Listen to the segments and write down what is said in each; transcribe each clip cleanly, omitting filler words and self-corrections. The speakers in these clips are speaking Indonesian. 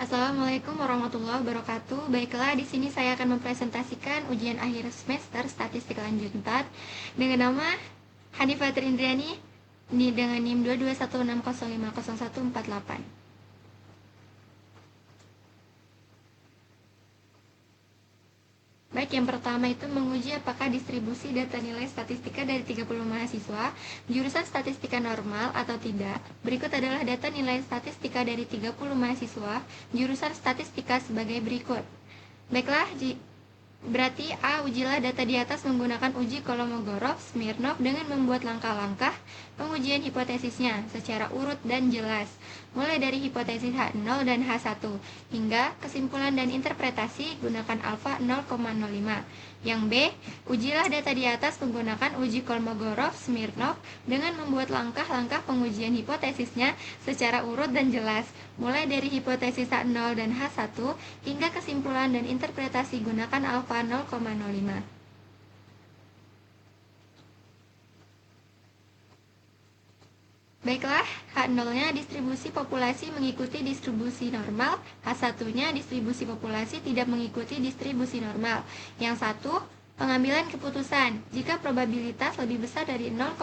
Assalamualaikum warahmatullahi wabarakatuh. Baiklah, di sini saya akan mempresentasikan ujian akhir semester statistik lanjut 4 dengan nama Hanifah Trindriani dengan NIM 22160500148. Baik, yang pertama itu menguji apakah distribusi data nilai statistika dari 30 mahasiswa jurusan statistika normal atau tidak. Berikut adalah data nilai statistika dari 30 mahasiswa jurusan statistika sebagai berikut. Baiklah, berarti A. Ujilah data di atas menggunakan uji Kolmogorov-Smirnov dengan membuat langkah-langkah pengujian hipotesisnya secara urut dan jelas, mulai dari hipotesis H0 dan H1 hingga kesimpulan dan interpretasi gunakan alfa 0,05. Yang B. Ujilah data di atas menggunakan uji Kolmogorov-Smirnov dengan membuat langkah-langkah pengujian hipotesisnya secara urut dan jelas, mulai dari hipotesis H0 dan H1 hingga kesimpulan dan interpretasi gunakan alfa 0,05. Baiklah, H0-nya distribusi populasi mengikuti distribusi normal, H1-nya distribusi populasi tidak mengikuti distribusi normal. Yang satu, pengambilan keputusan. Jika probabilitas lebih besar dari 0,05,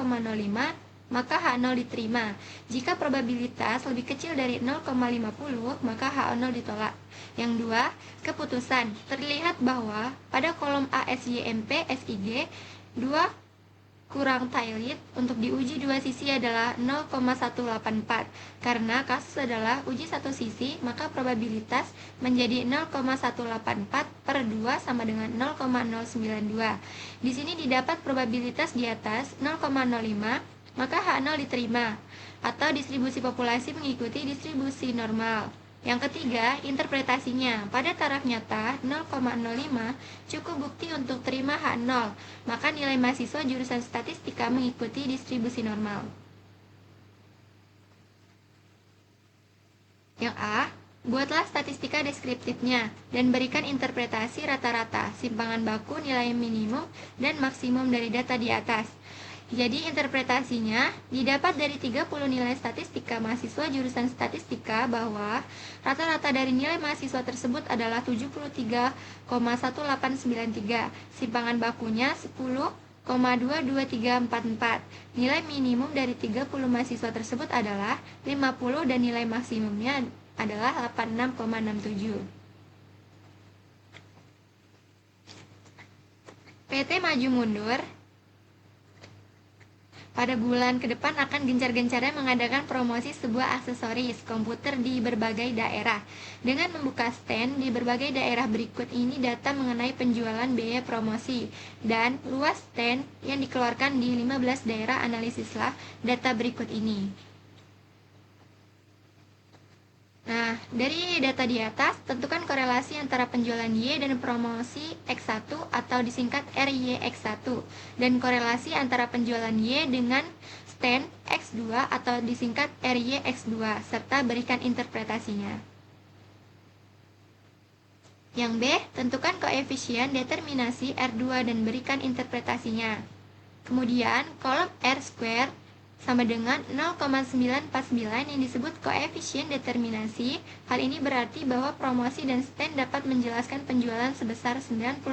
maka H0 diterima. Jika probabilitas lebih kecil dari 0,50, maka H0 ditolak. Yang dua, keputusan. Terlihat bahwa pada kolom ASYMP SIG 2 kurang tilde untuk diuji dua sisi adalah 0,184. Karena kasus adalah uji satu sisi, maka probabilitas menjadi 0,184 per 2 sama dengan 0,092. Di sini didapat probabilitas di atas 0,05, maka H0 diterima, atau distribusi populasi mengikuti distribusi normal. Yang ketiga, interpretasinya. Pada taraf nyata 0,05 cukup bukti untuk terima H0, maka nilai mahasiswa jurusan statistika mengikuti distribusi normal. Yang A, buatlah statistika deskriptifnya dan berikan interpretasi rata-rata, simpangan baku, nilai minimum dan maksimum dari data di atas. Jadi interpretasinya didapat dari 30 nilai statistika mahasiswa jurusan statistika bahwa rata-rata dari nilai mahasiswa tersebut adalah 73,1893. Simpangan bakunya 10,22344. Nilai minimum dari 30 mahasiswa tersebut adalah 50 dan nilai maksimumnya adalah 86,67. PT maju mundur pada bulan ke depan akan gencar-gencarnya mengadakan promosi sebuah aksesoris komputer di berbagai daerah. Dengan membuka stand di berbagai daerah, berikut ini data mengenai penjualan biaya promosi dan luas stand yang dikeluarkan di 15 daerah. Analisislah data berikut ini. Nah, dari data di atas, tentukan korelasi antara penjualan Y dan promosi X1 atau disingkat RYX1, dan korelasi antara penjualan Y dengan stand X2 atau disingkat RYX2, serta berikan interpretasinya. Yang B, tentukan koefisien determinasi R2 dan berikan interpretasinya. Kemudian, kolom R² sama dengan 0,949 yang disebut koefisien determinasi. Hal ini berarti bahwa promosi dan stand dapat menjelaskan penjualan sebesar 94,9%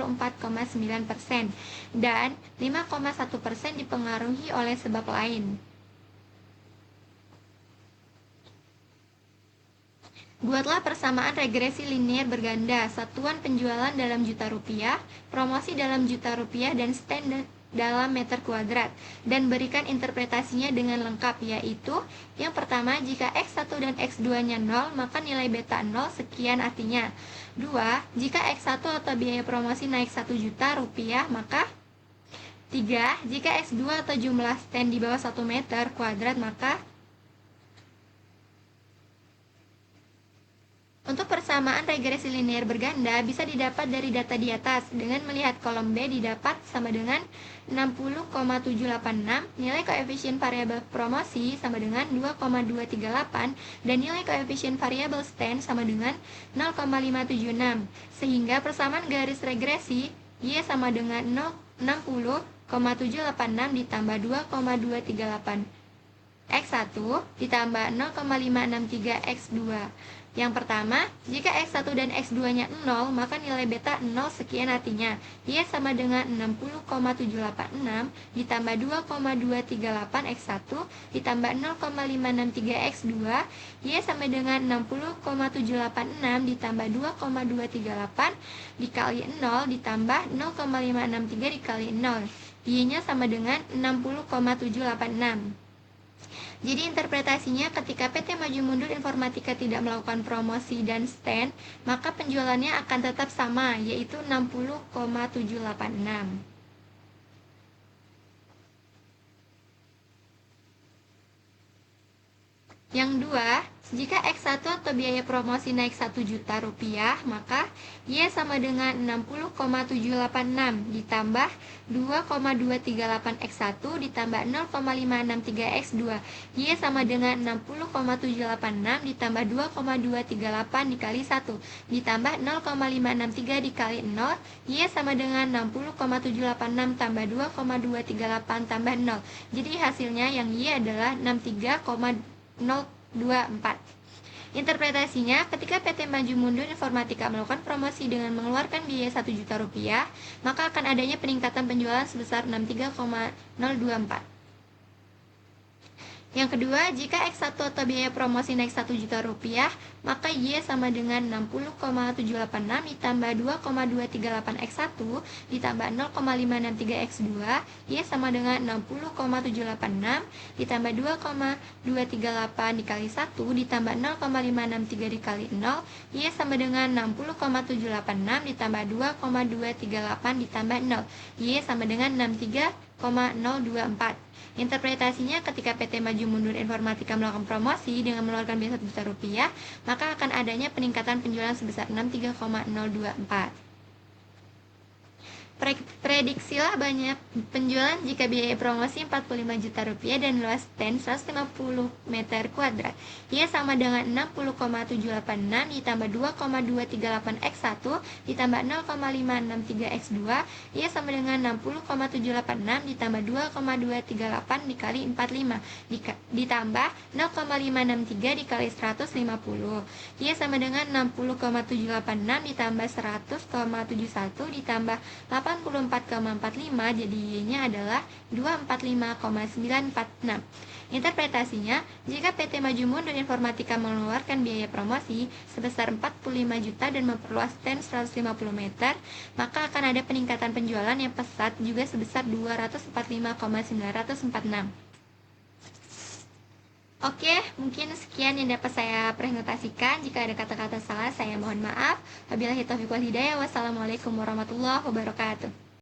dan 5,1% dipengaruhi oleh sebab lain. Buatlah persamaan regresi linear berganda, satuan penjualan dalam juta rupiah, promosi dalam juta rupiah, dan stand dalam meter kuadrat, dan berikan interpretasinya dengan lengkap, yaitu yang pertama, jika X1 dan X2-nya 0, maka nilai beta 0 sekian artinya. 2. Jika X1 atau biaya promosi naik 1 juta rupiah, maka 3. Jika X2 atau jumlah stand di bawah 1 meter kuadrat, maka. Untuk persamaan regresi linear berganda bisa didapat dari data di atas. Dengan melihat kolom B didapat sama dengan 60,786, nilai koefisien variabel promosi sama dengan 2,238, dan nilai koefisien variabel stand sama dengan 0,576. Sehingga persamaan garis regresi Y sama dengan 60,786 ditambah 2,238. X1 ditambah 0,563 X2. Yang pertama, jika X1 dan X2-nya 0, maka nilai beta 0 sekian artinya Y sama dengan 60,786 ditambah 2,238 X1 ditambah 0,563 X2, Y sama dengan 60,786 ditambah 2,238 dikali 0 ditambah 0,563 dikali 0. Y-nya sama dengan 60,786. Jadi interpretasinya ketika PT Maju Mundur Informatika tidak melakukan promosi dan stand, maka penjualannya akan tetap sama, yaitu 60,786. Yang dua, jika X1 atau biaya promosi naik 1 juta rupiah, maka Y sama dengan 60,786 ditambah 2,238 X1 ditambah 0,563 X2. Y sama dengan 60,786 ditambah 2,238 dikali 1 ditambah 0,563 dikali 0. Y sama dengan 60,786 tambah 2,238 tambah 0. Jadi hasilnya yang Y adalah 024. Interpretasinya, ketika PT Maju Mundur Informatika melakukan promosi dengan mengeluarkan biaya 1 juta rupiah, maka akan adanya peningkatan penjualan sebesar 63,024. Yang kedua, jika X1 atau biaya promosi naik 1 juta rupiah, maka Y sama dengan 60,786 ditambah 2,238 X1 ditambah 0,563 X2, Y sama dengan 60,786 ditambah 2,238 dikali 1 ditambah 0,563 dikali 0, Y sama dengan 60,786 ditambah 2,238 ditambah 0, Y sama dengan 63,024. Interpretasinya, ketika PT Maju Mundur Informatika melakukan promosi dengan mengeluarkan biaya 1 juta rupiah, maka akan adanya peningkatan penjualan sebesar 63,024. Prediksilah banyak penjualan jika biaya promosi 45 juta rupiah dan luas stand 150 meter kuadrat. Y sama dengan 60,786 ditambah 2,238 X1 ditambah 0,563 X2. Y sama dengan 60,786 ditambah 2,238 dikali 45 ditambah 0,563 dikali 150. Y sama dengan 60,786 ditambah 100,71 ditambah 84,45, jadi Y-nya adalah 245,946. Interpretasinya, jika PT Maju Mundur Informatika mengeluarkan biaya promosi sebesar 45 juta dan memperluas stand 150 meter, maka akan ada peningkatan penjualan yang pesat juga sebesar 245,946. Oke, mungkin sekian yang dapat saya presentasikan. Jika ada kata-kata salah, saya mohon maaf. Wabillahi taufiq wal hidayah. Wassalamualaikum warahmatullahi wabarakatuh.